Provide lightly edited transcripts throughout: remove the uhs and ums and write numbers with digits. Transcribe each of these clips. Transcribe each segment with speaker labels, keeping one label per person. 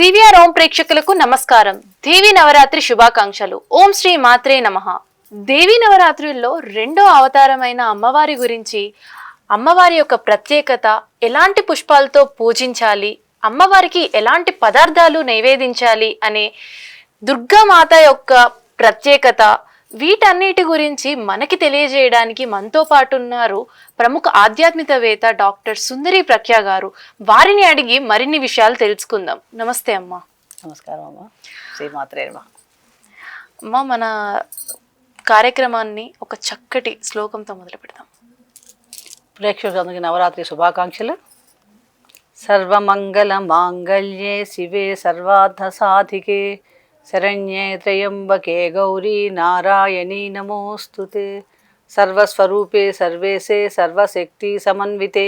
Speaker 1: CVR ఓం ప్రేక్షకులకు నమస్కారం. దేవి నవరాత్రి శుభాకాంక్షలు. ఓం శ్రీ మాత్రే నమః. దేవి నవరాత్రుల్లో రెండో అవతారమైన అమ్మవారి గురించి, అమ్మవారి యొక్క ప్రత్యేకత, ఎలాంటి పుష్పాలతో పూజించాలి, అమ్మవారికి ఎలాంటి పదార్థాలు నైవేదించాలి అనే దుర్గామాత యొక్క ప్రత్యేకత, వీటన్నిటి గురించి మనకి తెలియజేయడానికి మనతో పాటు ఉన్నారు ప్రముఖ ఆధ్యాత్మికవేత్త డాక్టర్ సుందరి ప్రఖ్యా గారు. వారిని అడిగి మరిన్ని విషయాలు తెలుసుకుందాం. నమస్తే అమ్మ.
Speaker 2: నమస్కారం అమ్మ. శ్రీమాత్రే నమః.
Speaker 1: అమ్మ, మన కార్యక్రమాన్ని ఒక చక్కటి శ్లోకంతో మొదలు పెడదాం.
Speaker 2: ప్రేక్షకులందరికీ నవరాత్రి శుభాకాంక్షలు. సర్వమంగళ మాంగళ్యే శివే సర్వార్థ సాధికే శరణ్యే త్రయంబకే గౌరీ నారాయణీ నమోస్తుతే. సర్వస్వరూపే సర్వేశే సర్వశక్తి సమన్వితే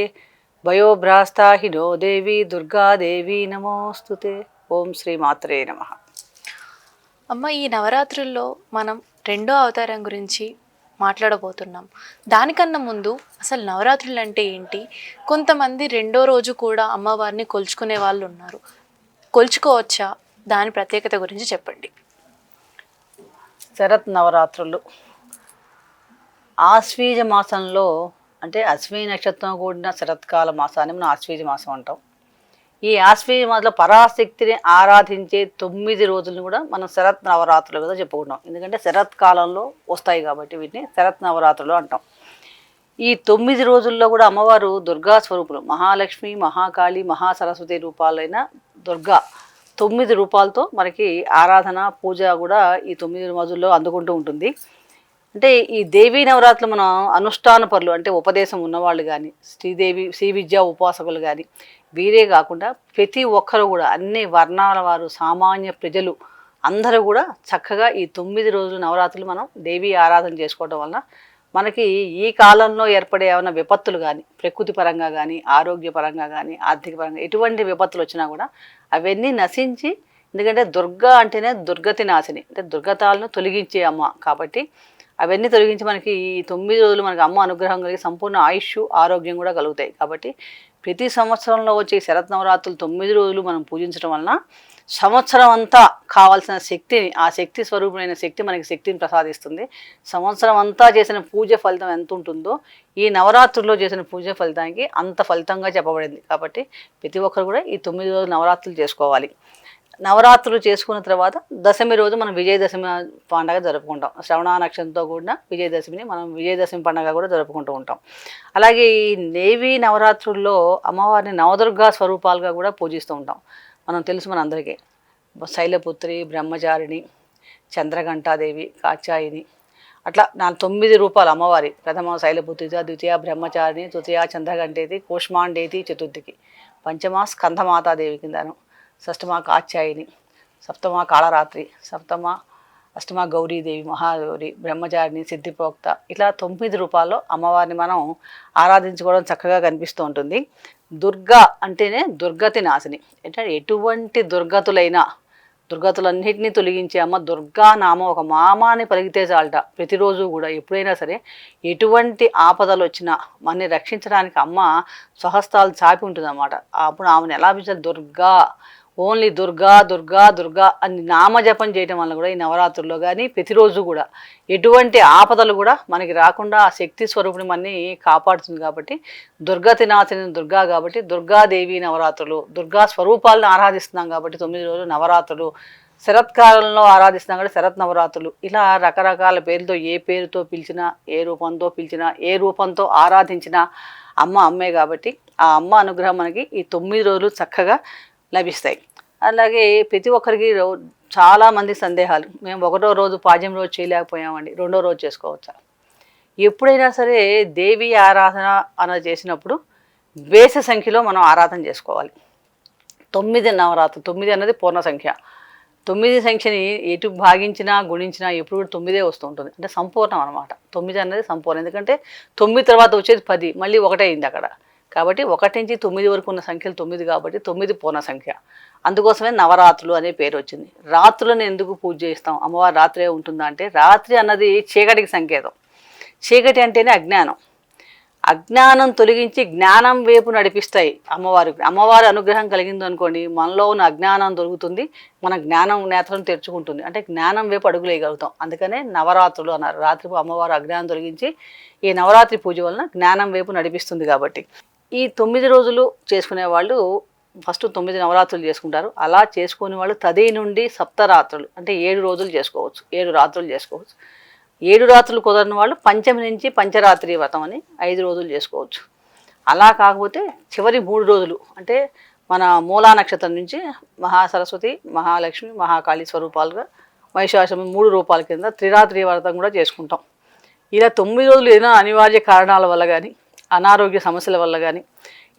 Speaker 2: భయోభ్రాస్తాహినో దేవి దుర్గాదేవి నమోస్తుతే. ఓం శ్రీ మాత్రే నమః.
Speaker 1: అమ్మ, ఈ నవరాత్రుల్లో మనం రెండో అవతారం గురించి మాట్లాడబోతున్నాం. దానికన్నా ముందు అసలు నవరాత్రులు అంటే ఏంటి? కొంతమంది రెండో రోజు కూడా అమ్మవారిని కొలుచుకునే వాళ్ళు ఉన్నారు. కొలుచుకోవచ్చా? దాని ప్రత్యేకత గురించి చెప్పండి.
Speaker 2: శరత్ నవరాత్రులు ఆశ్వీజ మాసంలో, అంటే అశ్విని నక్షత్రం కూడిన శరత్కాల మాసాన్ని మనం ఆశ్వీజ మాసం అంటాం. ఈ ఆశ్వీజ మాసంలో పరాశక్తిని ఆరాధించే 9 రోజులను కూడా మనం శరత్ నవరాత్రులు కదా చెప్పుకుంటాం. ఎందుకంటే శరత్కాలంలో వస్తాయి కాబట్టి వీటిని శరత్ నవరాత్రులు అంటాం. ఈ 9 రోజుల్లో కూడా అమ్మవారు దుర్గా స్వరూపులు, మహాలక్ష్మి, మహాకాళి, మహాసరస్వతి రూపాలైన దుర్గా 9 రూపాలతో మనకి ఆరాధన, పూజ కూడా ఈ 9 రోజుల్లో అందుకుంటూ ఉంటుంది. అంటే ఈ దేవీ నవరాత్రులు మనం అనుష్ఠాన పరులు, అంటే ఉపదేశం ఉన్నవాళ్ళు కానీ, శ్రీ విద్యా ఉపాసకులు కానీ, వీరే కాకుండా ప్రతి ఒక్కరు కూడా, అన్ని వర్ణాల వారు, సామాన్య ప్రజలు అందరూ కూడా చక్కగా ఈ 9 రోజులు నవరాత్రులు మనం దేవీ ఆరాధన చేసుకోవడం వలన మనకి ఈ కాలంలో ఏర్పడే ఏమైనా విపత్తులు కానీ, ప్రకృతి పరంగా కానీ, ఆరోగ్యపరంగా కానీ, ఆర్థిక పరంగా ఎటువంటి విపత్తులు వచ్చినా కూడా అవన్నీ నశించి, ఎందుకంటే దుర్గా అంటేనే దుర్గతి నాశిని, అంటే దుర్గతాలను తొలగించే అమ్మ కాబట్టి అవన్నీ తొలగించి మనకి ఈ 9 రోజులు మనకి అమ్మ అనుగ్రహం కలిగి సంపూర్ణ ఆయుష్, ఆరోగ్యం కూడా కలుగుతాయి. కాబట్టి ప్రతి సంవత్సరంలో వచ్చే శరత్ నవరాత్రులు 9 రోజులు మనం పూజించడం వలన సంవత్సరం అంతా కావాల్సిన శక్తిని, ఆ శక్తి స్వరూపమైన శక్తి మనకి శక్తిని ప్రసాదిస్తుంది. సంవత్సరం అంతా చేసిన పూజ ఫలితం ఎంత ఉంటుందో ఈ నవరాత్రుల్లో చేసిన పూజ ఫలితానికి అంత ఫలితంగా చెప్పబడింది. కాబట్టి ప్రతి ఒక్కరు కూడా ఈ 9 రోజులు నవరాత్రులు చేసుకోవాలి. నవరాత్రులు చేసుకున్న తర్వాత దశమి రోజు మనం విజయదశమి పండుగ జరుపుకుంటాం. శ్రవణ నక్షత్రంతో కూడిన విజయదశమిని మనం విజయదశమి పండుగ కూడా జరుపుకుంటూ ఉంటాం. అలాగే ఈ దేవీ నవరాత్రుల్లో అమ్మవారిని నవదుర్గా స్వరూపాలుగా కూడా పూజిస్తూ ఉంటాం. మనం తెలుసు మనందరికీ, శైలపుత్రి, బ్రహ్మచారిణి, చంద్రఘంటాదేవి, కాచాయిని, అట్లా 9 రూపాలు అమ్మవారి. ప్రథమ శైలపుత్రి, ద్వితీయ బ్రహ్మచారిణి, తృతీయ చంద్రఘంటేతి, కూష్మాండేతి, చతుర్థికి, పంచమ స్కంధమాతాదేవి కిందను, షష్టమ కాచాయిని, సప్తమ కాళరాత్రి, అష్టమ గౌరీదేవి, మహాగౌరి, బ్రహ్మచారిణి, సిద్ధిప్రోక్త, ఇట్లా 9 రూపాల్లో అమ్మవారిని మనం ఆరాధించుకోవడం చక్కగా కనిపిస్తూ ఉంటుంది. దుర్గా అంటేనే దుర్గతి నాశిని, అంటే ఎటువంటి దుర్గతులన్నింటినీ తొలగించే అమ్మ. దుర్గా నామం ఒక మామాని పలికితే చాలట. ప్రతిరోజు కూడా ఎప్పుడైనా సరే ఎటువంటి ఆపదలు వచ్చినా మనని రక్షించడానికి అమ్మ స్వహస్తాలు చాపి ఉంటుంది అన్నమాట. అప్పుడు ఆమెను ఎలా పిలిచారు? దుర్గా, ఓన్లీ దుర్గా దుర్గా దుర్గా అని నామజపం చేయడం వల్ల కూడా ఈ నవరాత్రుల్లో కానీ ప్రతిరోజు కూడా ఎటువంటి ఆపదలు కూడా మనకి రాకుండా ఆ శక్తి స్వరూపుని మనని కాపాడుతుంది. కాబట్టి దుర్గతి నాశిని దుర్గా కాబట్టి దుర్గాదేవి నవరాత్రులు, దుర్గా స్వరూపాలను ఆరాధిస్తున్నాం కాబట్టి 9 రోజులు నవరాత్రులు. శరత్కాలంలో ఆరాధిస్తున్నాం కాబట్టి శరత్ నవరాత్రులు. ఇలా రకరకాల పేర్లతో, ఏ పేరుతో పిలిచినా, ఏ రూపంతో పిలిచినా, ఏ రూపంతో ఆరాధించినా అమ్మ అమ్మే. కాబట్టి ఆ అమ్మ అనుగ్రహం మనకి ఈ 9 రోజులు చక్కగా లభిస్తాయి. అలాగే ప్రతి ఒక్కరికి చాలామంది సందేహాలు, మేము 1వ రోజు పాడ్యం రోజు చేయలేకపోయామండి, 2వ రోజు చేసుకోవచ్చా? ఎప్పుడైనా సరే దేవి ఆరాధన అన్నది చేసినప్పుడు బేస సంఖ్యలో మనం ఆరాధన చేసుకోవాలి. 9 నవరాత్రులు, 9 అన్నది పూర్ణ సంఖ్య. 9 సంఖ్యని ఎటు భాగించినా గుణించినా ఎప్పుడు 9 వస్తూ ఉంటుంది, అంటే సంపూర్ణం అనమాట. 9 అన్నది సంపూర్ణం, ఎందుకంటే 9 తర్వాత వచ్చేది 10, మళ్ళీ 1 అయింది అక్కడ. కాబట్టి 1 నుంచి 9 వరకు ఉన్న సంఖ్యలు 9 కాబట్టి 9 పూర్ణ సంఖ్య. అందుకోసమే నవరాత్రులు అనే పేరు వచ్చింది. రాత్రులను ఎందుకు పూజ చేస్తాం? అమ్మవారు రాత్రే ఉంటుందా అంటే, రాత్రి అన్నది చీకటికి సంకేతం. చీకటి అంటేనే అజ్ఞానం. అజ్ఞానం తొలగించి జ్ఞానం వైపు నడిపిస్తాయి అమ్మవారి అనుగ్రహం కలిగింది అనుకోండి, మనలో ఉన్న అజ్ఞానం దొరుకుతుంది, మన జ్ఞానం నేత్రం తెరుచుకుంటుంది, అంటే జ్ఞానం వైపు అడుగులేయగలుగుతాం. అందుకనే నవరాత్రులు అన్నారు. రాత్రి అమ్మవారు అజ్ఞానం తొలగించి ఈ నవరాత్రి పూజ వలన జ్ఞానం వైపు నడిపిస్తుంది. కాబట్టి ఈ 9 రోజులు చేసుకునే వాళ్ళు ఫస్ట్ 9 నవరాత్రులు చేసుకుంటారు. అలా చేసుకునే వాళ్ళు తది నుండి సప్తరాత్రులు అంటే 7 రోజులు చేసుకోవచ్చు, 7 రాత్రులు చేసుకోవచ్చు. 7 రాత్రులు కుదరని వాళ్ళు పంచమి నుంచి పంచరాత్రి వ్రతం అని 5 రోజులు చేసుకోవచ్చు. అలా కాకపోతే చివరి 3 రోజులు అంటే మన మూలా నక్షత్రం నుంచి మహాసరస్వతి, మహాలక్ష్మి, మహాకాళి స్వరూపాలుగా మహిషాసుని 3 రూపాల కింద త్రిరాత్రి వ్రతం కూడా చేసుకుంటాం. ఇలా 9 రోజులు ఏదైనా అనివార్య కారణాల వల్ల కానీ, అనారోగ్య సమస్యల వల్ల కానీ,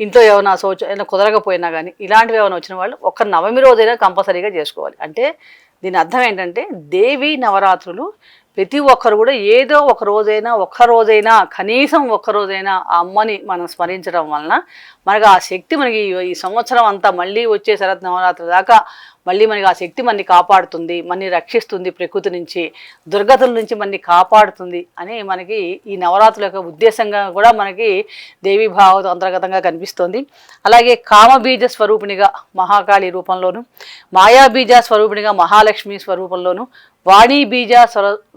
Speaker 2: ఇంట్లో ఏమైనా ఏమైనా కుదరకపోయినా కానీ, ఇలాంటివి ఏమైనా వచ్చిన వాళ్ళు ఒక్క నవమి రోజైనా కంపల్సరీగా చేసుకోవాలి. అంటే దీని అర్థం ఏంటంటే దేవీ నవరాత్రులు ప్రతి ఒక్కరు కూడా ఏదో ఒక రోజైనా కనీసం ఒక్కరోజైనా ఆ అమ్మని మనం స్మరించడం వలన మనకు ఆ శక్తి మనకి ఈ సంవత్సరం అంతా మళ్ళీ వచ్చే శరత్ నవరాత్రి దాకా మళ్ళీ మనకి ఆ శక్తి మనని కాపాడుతుంది, మనని రక్షిస్తుంది, ప్రకృతి నుంచి దుర్గతుల నుంచి మనని కాపాడుతుంది అని మనకి ఈ నవరాత్రుల యొక్క ఉద్దేశంగా కూడా మనకి దేవీ భాగవతం అంతర్గతంగా కనిపిస్తుంది. అలాగే కామబీజ స్వరూపిణిగా మహాకాళి రూపంలోను, మాయాబీజ స్వరూపిణిగా మహాలక్ష్మి స్వరూపంలోను, వాణీ బీజ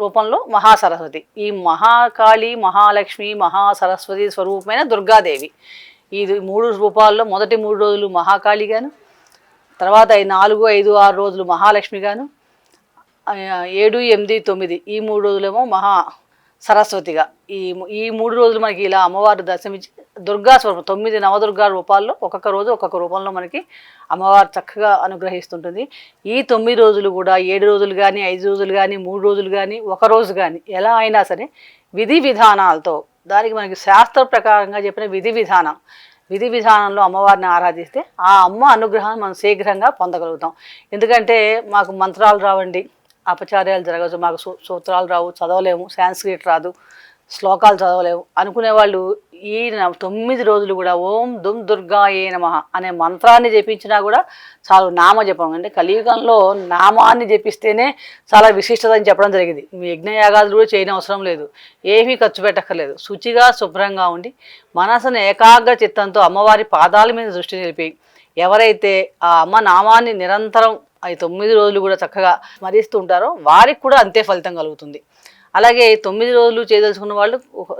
Speaker 2: రూపంలో మహాసరస్వతి, ఈ మహాకాళి, మహాలక్ష్మి, మహాసరస్వతి స్వరూపమైన దుర్గాదేవి. ఈ 3 రూపాల్లో మొదటి 3 రోజులు మహాకాళి గాను, తర్వాత 4, 5, 6 రోజులు మహాలక్ష్మి గాను, 7, 8, 9 ఈ 3 రోజులేమో మహా సరస్వతిగా ఈ 3 రోజులు మనకి ఇలా అమ్మవారు దర్శనమిచ్చి దుర్గా స్వరూపం 9 నవదుర్గా రూపాల్లో ఒక్కొక్క రోజు ఒక్కొక్క రూపంలో మనకి అమ్మవారు చక్కగా అనుగ్రహిస్తుంటుంది. ఈ 9 రోజులు కూడా 7 రోజులు కానీ, 5 రోజులు కానీ, 3 రోజులు కానీ, ఒక రోజు కానీ ఎలా అయినా సరే విధి విధానాలతో, దానికి మనకి శాస్త్ర ప్రకారంగా చెప్పిన విధి విధానంలో అమ్మవారిని ఆరాధిస్తే ఆ అమ్మ అనుగ్రహాన్ని మనం శీఘ్రంగా పొందగలుగుతాం. ఎందుకంటే మాకు మంత్రాలు రావండి, అపచార్యాలు జరగచ్చు, మాకు సూత్రాలు రావు, చదవలేము, సాంస్క్రిట్ రాదు, శ్లోకాలు చదవలేము అనుకునే వాళ్ళు ఈ 9 రోజులు కూడా ఓం దుమ్ దుర్గాయే నమః అనే మంత్రాన్ని జపించినా కూడా చాలు. నామజపం అంటే కలియుగంలో నామాన్ని జపిస్తేనే చాలా విశిష్టత అని చెప్పడం జరిగింది. మీ యజ్ఞయాగాదులు కూడా చేయని అవసరం లేదు, ఏమీ ఖర్చు పెట్టక్కర్లేదు. శుచిగా శుభ్రంగా ఉండి మనసును ఏకాగ్ర చిత్తంతో అమ్మవారి పాదాల మీద దృష్టి నిలిపి ఎవరైతే ఆ అమ్మ నామాన్ని నిరంతరం 9 రోజులు కూడా చక్కగా స్మరిస్తూ ఉంటారో వారికి కూడా అంతే ఫలితం కలుగుతుంది. అలాగే 9 రోజులు చేయదలుచుకున్న వాళ్ళు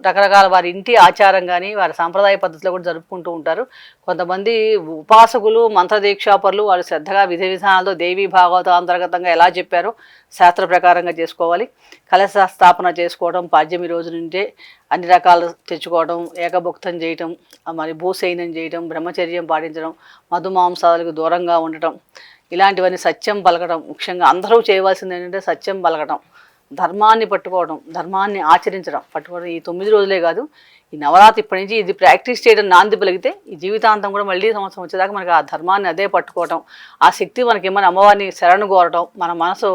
Speaker 2: రకరకాల వారి ఇంటి ఆచారం కానీ వారి సాంప్రదాయ పద్ధతిలో కూడా జరుపుకుంటూ ఉంటారు. కొంతమంది ఉపాసకులు, మంత్రదీక్షాపరులు వాళ్ళు శ్రద్ధగా విధి విధానాలతో దేవీ భాగవత అంతర్గతంగా ఎలా చెప్పారో శాస్త్ర ప్రకారంగా చేసుకోవాలి. కలశ స్థాపన చేసుకోవడం, పాడ్యమి రోజు నుండే అన్ని రకాలు తెచ్చుకోవడం, ఏకభుక్తం చేయటం, మరి భూశయనం చేయటం, బ్రహ్మచర్యం పాటించడం, మధుమాంసాలకు దూరంగా ఉండటం, ఇలాంటివన్నీ సత్యం పలకడం. ముఖ్యంగా అందరూ చేయవలసింది ఏంటంటే సత్యం పలకడం, ధర్మాన్ని పట్టుకోవడం, ధర్మాన్ని పట్టుకోవడం. ఈ 9 రోజులే కాదు, ఈ నవరాత్రి ఇప్పటి నుంచి ఇది ప్రాక్టీస్ చేయడం నాంది పలిగితే ఈ జీవితాంతం కూడా మళ్ళీ సంవత్సరం వచ్చేదాకా మనకి ఆ ధర్మాన్ని అదే పట్టుకోవటం, ఆ శక్తి మనకి ఏమైనా అమ్మవారిని శరణు కోరటం, మన మనసు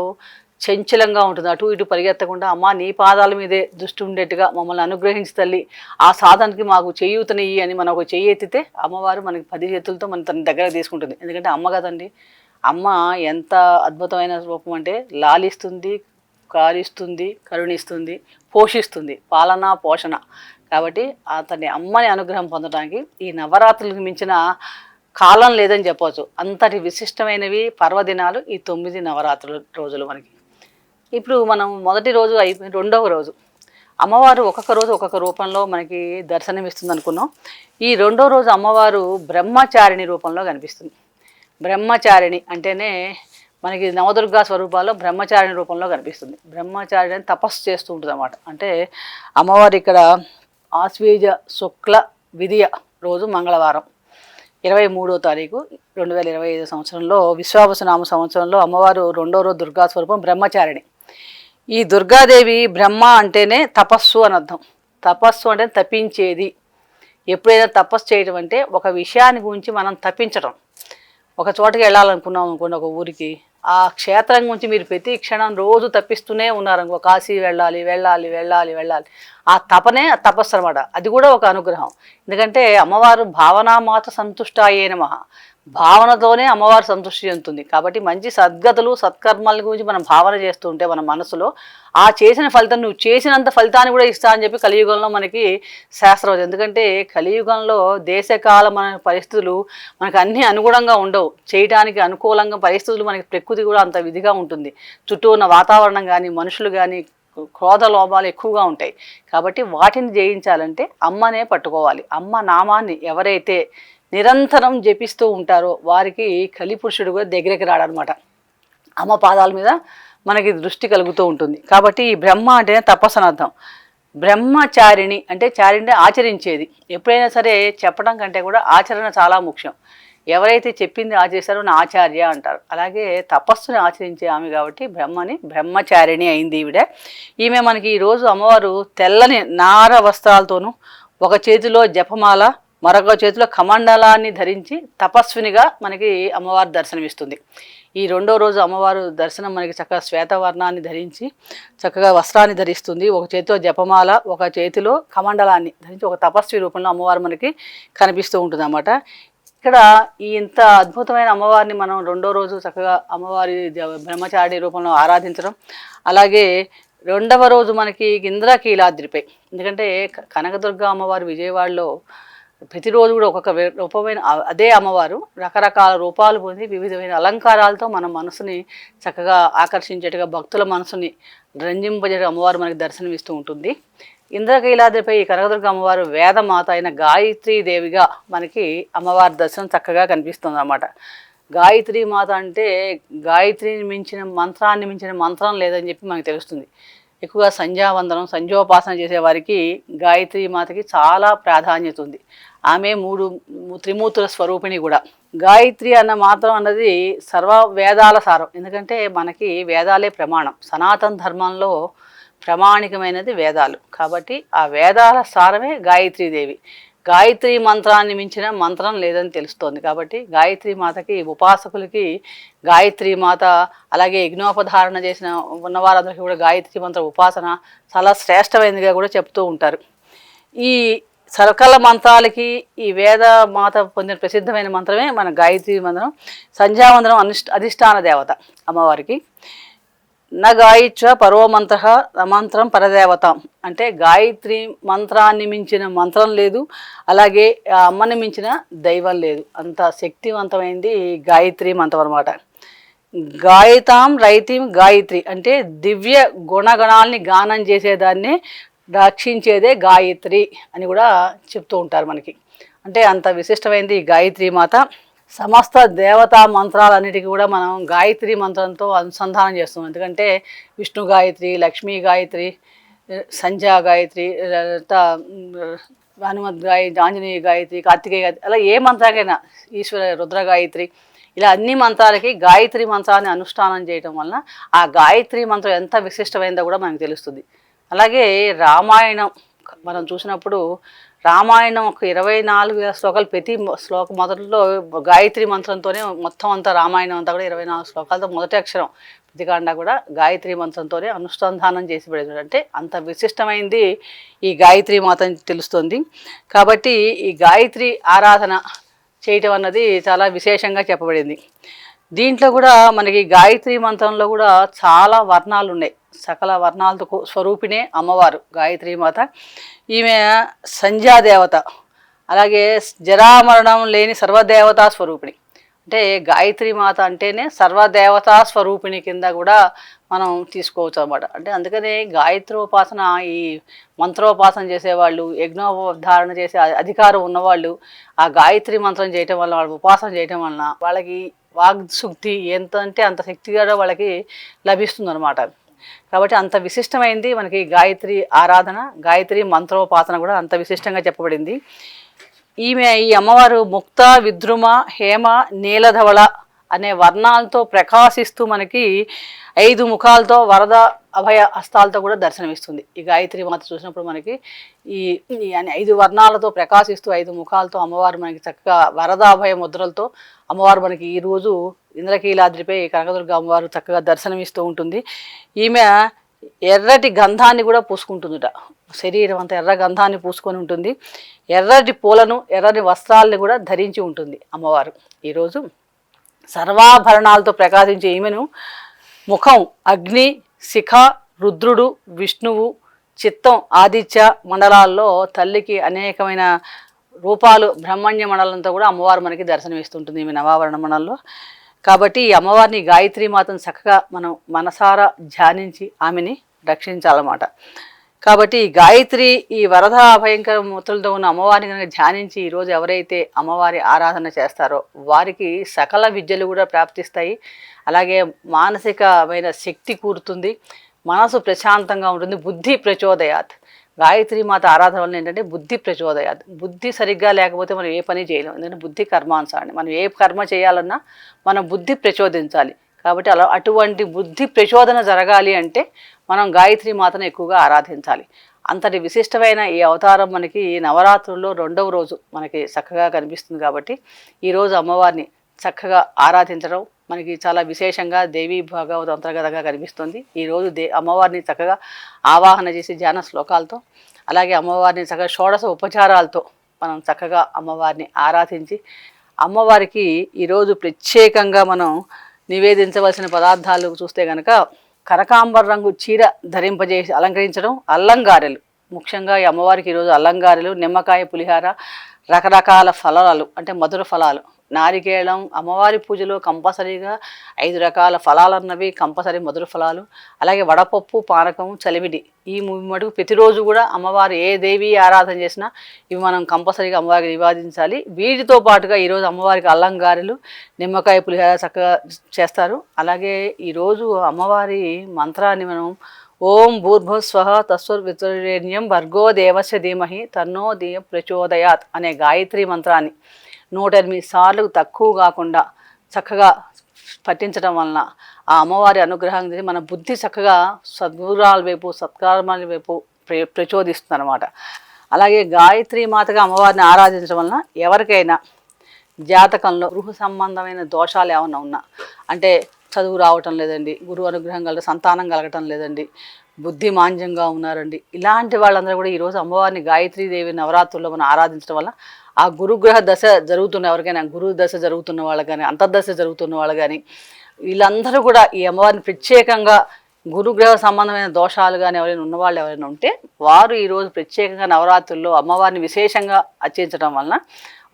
Speaker 2: చంచలంగా ఉంటుంది, అటు ఇటు పరిగెత్తకుండా అమ్మ నీ పాదాల మీదే దృష్టి ఉండేట్టుగా మమ్మల్ని అనుగ్రహించి తల్లి ఆ సాధనకి మాకు చేయూతనియ్యి అని మనం ఒక చెయ్యి ఎత్తితే అమ్మవారు మనకి 10 చేతులతో మన తన దగ్గర తీసుకుంటుంది. ఎందుకంటే అమ్మ కదండి, అమ్మ ఎంత అద్భుతమైన రూపం అంటే లాలిస్తుంది, కారిస్తుంది, కరుణిస్తుంది, పోషిస్తుంది, పాలన పోషణ. కాబట్టి అతని అమ్మని అనుగ్రహం పొందడానికి ఈ నవరాత్రులకు మించిన కాలం లేదని చెప్పవచ్చు. అంతటి విశిష్టమైనవి పర్వదినాలు ఈ 9 నవరాత్రుల రోజులు మనకి. ఇప్పుడు మనం మొదటి రోజు అయిపోయి రెండవ రోజు అమ్మవారు ఒక్కొక్క రోజు ఒక్కొక్క రూపంలో మనకి దర్శనమిస్తుంది అనుకున్నాం. ఈ రెండో రోజు అమ్మవారు బ్రహ్మచారిణి రూపంలో కనిపిస్తుంది. బ్రహ్మచారిణి అంటేనే మనకి నవదుర్గా స్వరూపాల్లో బ్రహ్మచారిణి రూపంలో కనిపిస్తుంది. బ్రహ్మచారిణి అని తపస్సు చేస్తూ ఉంటుంది అన్నమాట. అంటే అమ్మవారు ఇక్కడ ఆశ్వీజ శుక్ల విధియ రోజు మంగళవారం 23వ తారీఖు 2025 సంవత్సరంలో విశ్వావసునామ సంవత్సరంలో అమ్మవారు రెండో రోజు దుర్గా స్వరూపం బ్రహ్మచారిణి. ఈ దుర్గాదేవి బ్రహ్మ అంటేనే తపస్సు అని అర్థం. తపస్సు అంటే తపించేది. ఎప్పుడైనా తపస్సు చేయడం అంటే ఒక విషయాన్ని గురించి మనం తపించడం. ఒక చోటకి వెళ్ళాలనుకున్నాం అనుకోండి, ఒక ఊరికి, ఆ క్షేత్రం గురించి మీరు ప్రతి క్షణం రోజు తప్పిస్తూనే ఉన్నారనుకో, కాశీ వెళ్ళాలి వెళ్ళాలి వెళ్ళాలి వెళ్ళాలి, ఆ తపనే తపస్సు అనమాట. అది కూడా ఒక అనుగ్రహం. ఎందుకంటే అమ్మవారు భావనామాత సంతుష్టాయే నమః, భావనతోనే అమ్మవారు సంతృష్టి చెందుతుంది. కాబట్టి మంచి సద్గతులు సత్కర్మల గురించి మనం భావన చేస్తూ ఉంటే మన మనసులో ఆ చేసిన ఫలితం నువ్వు చేసినంత ఫలితాన్ని కూడా ఇస్తా అని చెప్పి కలియుగంలో మనకి శాస్త్రం. ఎందుకంటే కలియుగంలో దేశకాల మన పరిస్థితులు మనకు అన్నీ అనుగుణంగా ఉండవు. చేయడానికి అనుకూలంగా పరిస్థితులు మనకి ప్రకృతి కూడా అంత విధిగా ఉంటుంది. చుట్టూ ఉన్న వాతావరణం కానీ మనుషులు కానీ క్రోధ లోభాలు ఎక్కువగా ఉంటాయి. కాబట్టి వాటిని జయించాలంటే అమ్మనే పట్టుకోవాలి. అమ్మ నామాన్ని ఎవరైతే నిరంతరం జపిస్తూ ఉంటారో వారికి కలిపురుషుడు కూడా దగ్గరికి రాడనమాట. అమ్మ పాదాల మీద మనకి దృష్టి కలుగుతూ ఉంటుంది. కాబట్టి ఈ బ్రహ్మ అంటేనే తపస్సు అని అర్థం. బ్రహ్మచారిణి అంటే చారిణి ఆచరించేది. ఎప్పుడైనా సరే చెప్పడం కంటే కూడా ఆచరణ చాలా ముఖ్యం. ఎవరైతే చెప్పింది ఆచరిస్తారో నా ఆచార్య అంటారు. అలాగే తపస్సుని ఆచరించే ఆమె కాబట్టి బ్రహ్మచారిణి అయింది ఈవిడ. ఈమె మనకి ఈరోజు అమ్మవారు తెల్లని నార వస్త్రాలతోనూ ఒక చేతిలో జపమాల మరొక చేతిలో కమండలాన్ని ధరించి తపస్వినిగా మనకి అమ్మవారు దర్శనమిస్తుంది. ఈ రెండో రోజు అమ్మవారు దర్శనం మనకి చక్కగా శ్వేతవర్ణాన్ని ధరించి చక్కగా వస్త్రాన్ని ధరిస్తుంది. ఒక చేతిలో జపమాల ఒక చేతిలో కమండలాన్ని ధరించి ఒక తపస్వి రూపంలో అమ్మవారు మనకి కనిపిస్తూ ఉంటుంది అన్నమాట. ఇక్కడ ఈ ఇంత అద్భుతమైన అమ్మవారిని మనం రెండో రోజు చక్కగా అమ్మవారి బ్రహ్మచారి రూపంలో ఆరాధించడం, అలాగే రెండవ రోజు మనకి ఇంద్రకీలాద్రిపై, ఎందుకంటే కనకదుర్గ అమ్మవారు విజయవాడలో ప్రతిరోజు కూడా ఒక్కొక్క రూపమైన అదే అమ్మవారు రకరకాల రూపాలు పొంది వివిధమైన అలంకారాలతో మన మనసుని చక్కగా ఆకర్షించేట్టుగా భక్తుల మనసుని రంజింపజే అమ్మవారు మనకి దర్శనమిస్తూ ఉంటుంది. ఇంద్రకీలాద్రిపై కనకదుర్గ అమ్మవారు వేదమాత అయిన గాయత్రీదేవిగా మనకి అమ్మవారి దర్శనం చక్కగా కనిపిస్తుంది అన్నమాట. గాయత్రీ మాత అంటే గాయత్రిని మించిన మంత్రాన్ని మించిన మంత్రం లేదని చెప్పి మనకు తెలుస్తుంది. ఎక్కువగా సంధ్యావందనం సంధ్యోపాసన చేసేవారికి గాయత్రీ మాతకి చాలా ప్రాధాన్యత ఉంది. ఆమె త్రిమూర్తుల స్వరూపిణి కూడా. గాయత్రి అన్న మాత్రం అన్నది సర్వ వేదాల సారం. ఎందుకంటే మనకి వేదాలే ప్రమాణం. సనాతన ధర్మంలో ప్రామాణికమైనది వేదాలు. కాబట్టి ఆ వేదాల సారమే గాయత్రీదేవి. గాయత్రి మంత్రాన్ని మించిన మంత్రం లేదని తెలుస్తోంది. కాబట్టి గాయత్రి మాతకి ఉపాసకులకి గాయత్రి మాత, అలాగే యజ్ఞోపధారణ చేసిన ఉన్నవారందరికీ కూడా గాయత్రి మంత్ర ఉపాసన చాలా శ్రేష్టమైనదిగా కూడా చెప్తూ ఉంటారు. ఈ సకల మంత్రాలకి ఈ వేద మాత పొందిన ప్రసిద్ధమైన మంత్రమే మన గాయత్రి మంత్రం. సంధ్యావందనం అధిష్టాన దేవత అమ్మవారికి. న గాయత్ర పరో మంత్ర మంత్రం పరదేవతం అంటే గాయత్రి మంత్రాన్ని మించిన మంత్రం లేదు, అలాగే అమ్మని మించిన దైవం లేదు. అంత శక్తివంతమైంది గాయత్రి మంత్రం అనమాట. గాయతాం రైతిం గాయత్రి అంటే దివ్య గుణగణాల్ని గానం చేసేదాన్ని రక్షించేదే గాయత్రి అని కూడా చెప్తూ ఉంటారు మనకి. అంటే అంత విశిష్టమైంది ఈ గాయత్రి మాత. సమస్త దేవతా మంత్రాలన్నిటికీ కూడా మనం గాయత్రి మంత్రంతో అనుసంధానం చేస్తాం. ఎందుకంటే విష్ణు గాయత్రి, లక్ష్మీ గాయత్రి, సంధ్యా గాయత్రి, హనుమద్ గాయత్రి, ఆంజనేయ గాయత్రి, కార్తికేయ గాయత్రి, అలా ఏ మంత్రానికైనా ఈశ్వర రుద్ర గాయత్రి, ఇలా అన్ని మంత్రాలకి గాయత్రి మంత్రాన్ని అనుష్ఠానం చేయడం వలన ఆ గాయత్రి మంత్రం ఎంత విశిష్టమైందో కూడా మనకు తెలుస్తుంది. అలాగే రామాయణం మనం చూసినప్పుడు రామాయణం ఒక 24 శ్లోకాలు, ప్రతి శ్లోకం మొదట్లో గాయత్రి మంత్రంతోనే మొత్తం అంతా రామాయణం అంతా కూడా 24 శ్లోకాలతో మొదటి అక్షరం ప్రతికాండ కూడా గాయత్రి మంత్రంతోనే అనుసంధానం చేసి పెడతాడు. అంటే అంత విశిష్టమైంది ఈ గాయత్రి మాత తెలుస్తుంది. కాబట్టి ఈ గాయత్రి ఆరాధన చేయటం అన్నది చాలా విశేషంగా చెప్పబడింది. దీంట్లో కూడా మనకి గాయత్రి మంత్రంలో కూడా చాలా వర్ణాలు ఉన్నాయి. సకల వర్ణాలతో స్వరూపిణే అమ్మవారు గాయత్రి మాత. ఈమె సంధ్యాదేవత, అలాగే జరామరణం లేని సర్వదేవతా స్వరూపిణి. అంటే గాయత్రి మాత అంటేనే సర్వదేవతా స్వరూపిణి కింద కూడా మనం తీసుకోవచ్చు అన్నమాట. అంటే అందుకనే గాయత్రోపాసన, ఈ మంత్రోపాసన చేసేవాళ్ళు, యజ్ఞోపధారణ చేసే అధికారం ఉన్నవాళ్ళు ఆ గాయత్రి మంత్రం చేయటం వల్ల, వాళ్ళ ఉపాసన చేయటం వలన వాళ్ళకి వాగ్శుద్ధి ఎంత అంటే అంత శక్తిగా వాళ్ళకి లభిస్తుంది అనమాట. కాబట్టి అంత విశిష్టమైంది మనకి గాయత్రి ఆరాధన, గాయత్రి మంత్రోపాసన కూడా అంత విశిష్టంగా చెప్పబడింది. ఈ అమ్మవారు ముక్త, విద్రుమ, హేమ, నీలధవళ అనే వర్ణాలతో ప్రకాశిస్తూ మనకి 5 ముఖాలతో వరద అభయ హస్తాలతో కూడా దర్శనమిస్తుంది. ఈ గాయత్రి మాత చూసినప్పుడు మనకి ఈ 5 వర్ణాలతో ప్రకాశిస్తూ 5 ముఖాలతో అమ్మవారు మనకి చక్కగా వరద అభయ ముద్రలతో అమ్మవారు మనకి ఈరోజు ఇంద్రకీలాద్రిపై కనకదుర్గ అమ్మవారు చక్కగా దర్శనమిస్తూ ఉంటుంది. ఈమె ఎర్రటి గంధాన్ని కూడా పూసుకుంటుందిట. శరీరం అంతా ఎర్ర గంధాన్ని పూసుకొని ఉంటుంది. ఎర్రటి పూలను ఎర్రటి వస్త్రాలను కూడా ధరించి ఉంటుంది అమ్మవారు. ఈరోజు సర్వాభరణాలతో ప్రకాశించే ఈమెను ముఖం అగ్ని, శిఖ, రుద్రుడు, విష్ణువు, చిత్తం, ఆదిత్య మండలాల్లో తల్లికి అనేకమైన రూపాలు బ్రహ్మణ్య మండలంతో కూడా అమ్మవారు మనకి దర్శనమిస్తుంటుంది ఈమె నవావరణ మండలంలో. కాబట్టి ఈ అమ్మవారిని గాయత్రి మాతను చక్కగా మనం మనసారా ధ్యానించి ఆమెని రక్షించాలన్నమాట. కాబట్టి ఈ గాయత్రి ఈ వరద భయంకర మూర్తులతో ఉన్న అమ్మవారిని కనుక ధ్యానించి ఈరోజు ఎవరైతే అమ్మవారి ఆరాధన చేస్తారో వారికి సకల విద్యలు కూడా ప్రాప్తిస్తాయి. అలాగే మానసికమైన శక్తి కూరుతుంది, మనసు ప్రశాంతంగా ఉంటుంది. బుద్ధి ప్రచోదయాత్, గాయత్రి మాత ఆరాధన వల్ల ఏంటంటే బుద్ధి ప్రచోదయాత్. బుద్ధి సరిగ్గా లేకపోతే మనం ఏ పని చేయలేము. ఎందుకంటే బుద్ధి కర్మానుసారం. మనం ఏ కర్మ చేయాలన్నా మనం బుద్ధి ప్రచోదించాలి. కాబట్టి అటువంటి బుద్ధి ప్రచోదన జరగాలి అంటే మనం గాయత్రి మాతను ఎక్కువగా ఆరాధించాలి. అంతటి విశిష్టమైన ఈ అవతారం మనకి నవరాత్రుల్లో 2వ రోజు మనకి చక్కగా కనిపిస్తుంది. కాబట్టి ఈరోజు అమ్మవారిని చక్కగా ఆరాధించడం మనకి చాలా విశేషంగా దేవీ భాగవత అంతర్గతంగా కనిపిస్తుంది. ఈరోజు అమ్మవారిని చక్కగా ఆవాహన చేసి ధ్యాన శ్లోకాలతో, అలాగే అమ్మవారిని చక్కగా షోడశ ఉపచారాలతో మనం చక్కగా అమ్మవారిని ఆరాధించి, అమ్మవారికి ఈరోజు ప్రత్యేకంగా మనం నివేదించవలసిన పదార్థాలు చూస్తే కనుక కనకాంబర రంగు చీర ధరింపజేసి అలంకరించడం, అల్లంగారెలు. ముఖ్యంగా ఈ అమ్మవారికి ఈరోజు అల్లంగారెలు, నిమ్మకాయ పులిహార, రకరకాల ఫలాలు అంటే మధుర ఫలాలు, నారికేళం. అమ్మవారి పూజలో కంపల్సరీగా 5 రకాల ఫలాలు అన్నవి కంపల్సరీ మధుర ఫలాలు. అలాగే వడపప్పు, పానకం, చలివిడి. ఈ మటుకు ప్రతిరోజు కూడా అమ్మవారు ఏ దేవి ఆరాధన చేసినా ఇవి మనం కంపల్సరీగా అమ్మవారికి నివేదించాలి. వీటితో పాటుగా ఈరోజు అమ్మవారికి అల్లంగారెలు, నిమ్మకాయ పులిహార చక్కగా చేస్తారు. అలాగే ఈరోజు అమ్మవారి మంత్రాన్ని మనం ఓం భూర్భువస్వః తత్సవితుర్వరేణ్యం భర్గో దేవస్య ధీమహి తన్నో ధియో ప్రచోదయాత్ అనే గాయత్రి మంత్రాన్ని 108 సార్లు తక్కువ కాకుండా చక్కగా పఠించడం వలన ఆ అమ్మవారి అనుగ్రహం మన బుద్ధి చక్కగా సద్గుణాల వైపు, సత్కర్మాల వైపు ప్రచోదిస్తుంది అనమాట. అలాగే గాయత్రి మాతగా అమ్మవారిని ఆరాధించడం వలన ఎవరికైనా జాతకంలో గృహ సంబంధమైన దోషాలు ఏమైనా ఉన్నా, అంటే చదువు రావటం లేదండి, గురువు అనుగ్రహం కలగ, సంతానం కలగటం లేదండి, బుద్ధి మాంద్యంగా ఉన్నారండి, ఇలాంటి వాళ్ళందరూ కూడా ఈరోజు అమ్మవారిని గాయత్రీదేవి నవరాత్రుల్లో మనం ఆరాధించడం వల్ల ఆ గురుగ్రహ దశ జరుగుతున్న ఎవరికైనా, గురు దశ జరుగుతున్న వాళ్ళు కానీ, అంతర్దశ జరుగుతున్న వాళ్ళు కానీ, వీళ్ళందరూ కూడా ఈ అమ్మవారిని ప్రత్యేకంగా గురుగ్రహ సంబంధమైన దోషాలు కానీ ఎవరైనా ఉన్నవాళ్ళు ఎవరైనా ఉంటే వారు ఈరోజు ప్రత్యేకంగా నవరాత్రుల్లో అమ్మవారిని విశేషంగా అర్చించడం వలన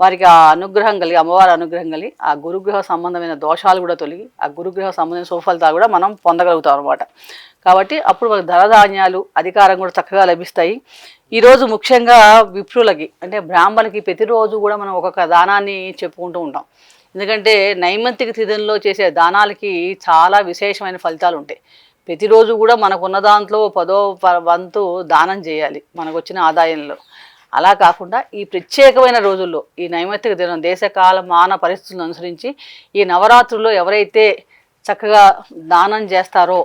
Speaker 2: వారికి ఆ అనుగ్రహం కలిగి, అమ్మవారి అనుగ్రహం కలిగి ఆ గురుగ్రహ సంబంధమైన దోషాలు కూడా తొలగి ఆ గురుగ్రహ సంబంధమైన సుఫలితాలు కూడా మనం పొందగలుగుతాం అనమాట. కాబట్టి అప్పుడు వాళ్ళకి ధనధాన్యాలు, అధికారం కూడా చక్కగా లభిస్తాయి. ఈరోజు ముఖ్యంగా విప్రులకి అంటే బ్రాహ్మణులకి ప్రతిరోజు కూడా మనం ఒక్కొక్క దానాన్ని చెప్పుకుంటూ ఉంటాం. ఎందుకంటే నైమిత్తిక తిథుల్లో చేసే దానాలకి చాలా విశేషమైన ఫలితాలు ఉంటాయి. ప్రతిరోజు కూడా మనకున్న దాంట్లో 10వ వంతు దానం చేయాలి మనకు వచ్చిన ఆదాయంలో. అలా కాకుండా ఈ ప్రత్యేకమైన రోజుల్లో ఈ నైమిత్తిక దినం దేశకాల మాన పరిస్థితులను అనుసరించి ఈ నవరాత్రుల్లో ఎవరైతే చక్కగా దానం చేస్తారో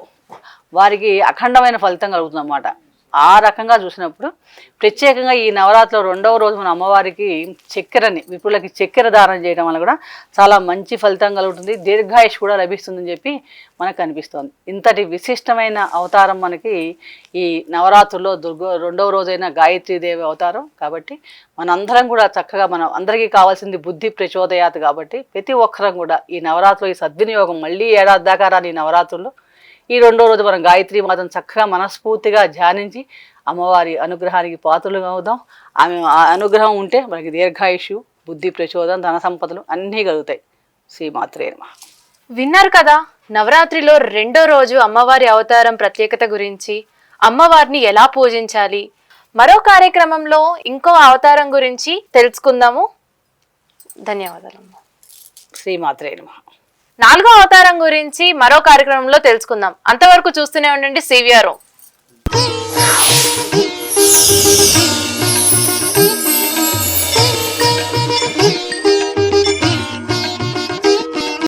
Speaker 2: వారికి అఖండమైన ఫలితం కలుగుతుందన్నమాట. ఆ రకంగా చూసినప్పుడు ప్రత్యేకంగా ఈ నవరాత్రిలో 2వ రోజు మన అమ్మవారికి చక్కెరని, విపులకి చక్కెర దానం చేయడం వల్ల కూడా చాలా మంచి ఫలితం కలుగుతుంది, దీర్ఘాయుష్ కూడా లభిస్తుందని చెప్పి మనకు కనిపిస్తోంది. ఇంతటి విశిష్టమైన అవతారం మనకి ఈ నవరాత్రుల్లో 2వ రోజైన గాయత్రీదేవి అవతారం. కాబట్టి మనందరం కూడా చక్కగా మనం అందరికీ కావాల్సింది బుద్ధి ప్రచోదయాత్. కాబట్టి ప్రతి ఒక్కరం కూడా ఈ నవరాత్రులు ఈ సద్వినియోగం మళ్ళీ ఏడాది దాకా రాని ఈ నవరాత్రుల్లో ఈ 2వ రోజు మనం గాయత్రి మాతను చక్కగా మనస్ఫూర్తిగా ధ్యానించి అమ్మవారి అనుగ్రహానికి పాత్రలుగా అవుదాం. ఆమె అనుగ్రహం ఉంటే మనకి దీర్ఘాయుషు, బుద్ధి ప్రచోదనం, ధన సంపదలు అన్నీ కలుగుతాయి. శ్రీమాత్రే నమః.
Speaker 1: విన్నారు కదా, నవరాత్రిలో 2వ రోజు అమ్మవారి అవతారం ప్రత్యేకత గురించి, అమ్మవారిని ఎలా పూజించాలి. మరో కార్యక్రమంలో ఇంకో అవతారం గురించి తెలుసుకుందాము. ధన్యవాదాలు.
Speaker 2: శ్రీమాత్రే నమః.
Speaker 1: 4వ అవతారం గురించి మరో కార్యక్రమంలో తెలుసుకుందాం. అంతవరకు చూస్తూనే ఉండండి CVR.